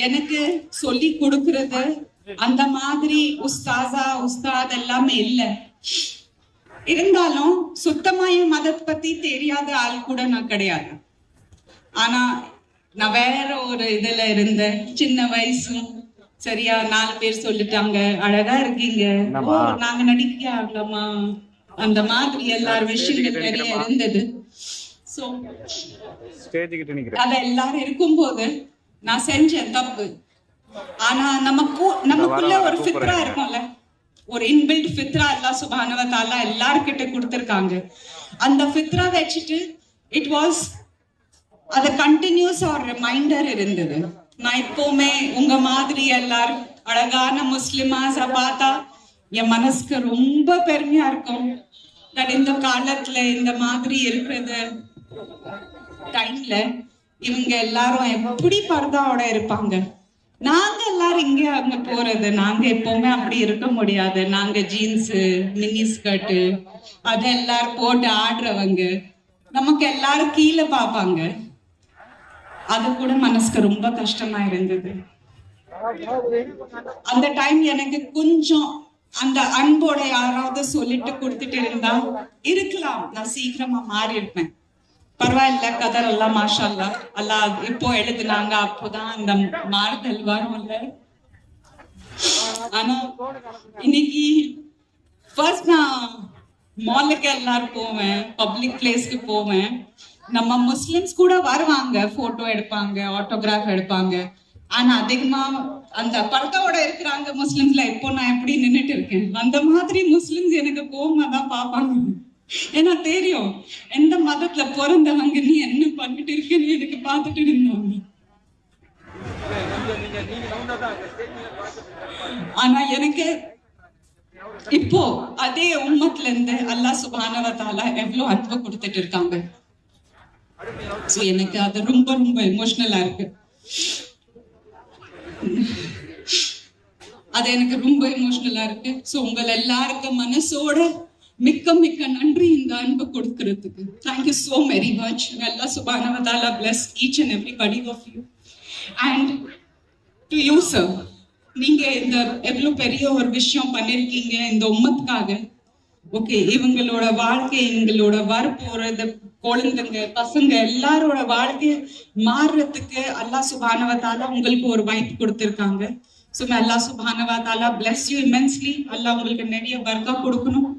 எனக்கு சொல்லி கொடுக்கறது அந்த மாதிரி உஸ்தாத் எல்லாமே இல்ல. இருந்தாலும் சுத்தமா என் மதத்தை பத்தி தெரியாத ஆள் கூட நான் கிடையாது. ஆனா நான் வேற ஒரு இதுல இருந்த சின்ன வயசு சரியா 4 பேர் சொல்லிட்டாங்க அழகா இருக்கீங்க, ஓ நாங்க நடிக்க ஆகலாமா, அந்த மாதிரி எல்லாரும் விஷயங்கள் நிறைய இருந்தது. சோ அத எல்லாரும் இருக்கும்போது நான் செஞ்சேன் தப்பு. ஆனா நமக்குள்ள ஒரு ஃபித்ரா இருக்கும்ல, ஒரு இன்பில்ட் ஃபித்ரா அல்லாஹ் சுப்ஹானஹு வ தஆலா எல்லார்கிட்ட கொடுத்திருக்காங்க. அந்த ஃபித்ரா வச்சுட்டு இட் வாஸ் அது கண்டினியூஸ் ஒரு ரிமைண்டர் இருந்தது. நான் எப்பவுமே உங்க மாதிரி எல்லாரும் அழகான முஸ்லிமாஸ பார்த்தா என் மனசுக்கு ரொம்ப பெருமையா இருக்கும். இந்த காலத்துல இந்த மாதிரி இருக்கிறது டைம்ல இவங்க எல்லாரும் எப்படி பர்தாவோட இருப்பாங்க. நாங்க எல்லாரும் இங்க அங்க போறது, நாங்க எப்பவுமே அப்படி இருக்க முடியாது. நாங்க ஜீன்ஸ் மினி ஸ்கர்ட் அதெல்லாரும் போட்டு ஆடுறவங்க, நமக்கு எல்லாரும் கீழே பார்ப்பாங்க. அது கூட மனசுக்கு ரொம்ப கஷ்டமா இருந்தது. அந்த டைம் எனக்கு கொஞ்சம் அந்த அன்போட யாராவது சொல்லிட்டு கொடுத்துட்டு இருந்தா இருக்கலாம், நான் சீக்கிரமா மாறி இருப்பேன். பரவாயில்ல, கதர் எல்லாம் மாஷா அல்லாஹ் அல்லாஹ் இப்போ எழுதுனாங்க, அப்போதான் அந்த மாறுதல் வரும்ல. ஆனா இன்னைக்கு ஃபர்ஸ்ட் நான் மாலுக்கு எல்லாரும் போவேன், பப்ளிக் பிளேஸ்க்கு போவேன். நம்ம முஸ்லிம்ஸ் கூட வருவாங்க, போட்டோ எடுப்பாங்க, ஆட்டோகிராஃப் எடுப்பாங்க. ஆனா அதிகமா அந்த பர்தாவோட இருக்கிறாங்க முஸ்லிம்ஸ்ல. இப்போ நான் எப்படி நின்னுட்டு இருக்கேன், அந்த மாதிரி முஸ்லிம்ஸ் எனக்கு கோவமா தான் பார்ப்பாங்க. ஏன்னா தெரியும் எந்த மதத்துல பிறந்தவங்க, நீ என்ன பண்ணிட்டு இருக்கேன்னு எனக்கு பார்த்துட்டு இருந்தாங்க. ஆனா எனக்கு இப்போ அதே உம்மத்துல இருந்து அல்லாஹ் சுப்ஹானஹு வ தஆலா எவ்வளவு அன்பு கொடுத்துட்டு இருக்காங்க. சோ எனக்கு அது ரொம்ப ரொம்ப எமோஷனலா இருக்கு. அது எனக்கு ரொம்ப எமோஷனலா இருக்கு. சோ உங்கள் எல்லாருக்கும் மனசோட மிக்க மிக்க நன்றி இந்த அன்பு கொடுக்கிறதுக்கு. Thank you so very much. Allah subhanahu wa ta'ala bless each and everybody of you. And to you sir, நீங்க இந்த எவ்வளவு பெரிய ஒரு விஷயம் பண்ணிருக்கீங்க இந்த உம்மத்துக்காக. ஓகே, இவங்களோட வாழ்க்கை, எங்களோட வரப்போறது குழந்தைங்க பசங்க எல்லாரோட வாழ்க்கை மாறுறதுக்கு அல்லாஹ் சுப்ஹானஹு வ தஆலா உங்களுக்கு ஒரு வாய்ப்பு கொடுத்திருக்காங்க. So may Allah subhanahu wa ta'ala bless you immensely. அல்லாஹ் உங்களுக்கு நிறைய பரக்கத் கொடுக்கணும்.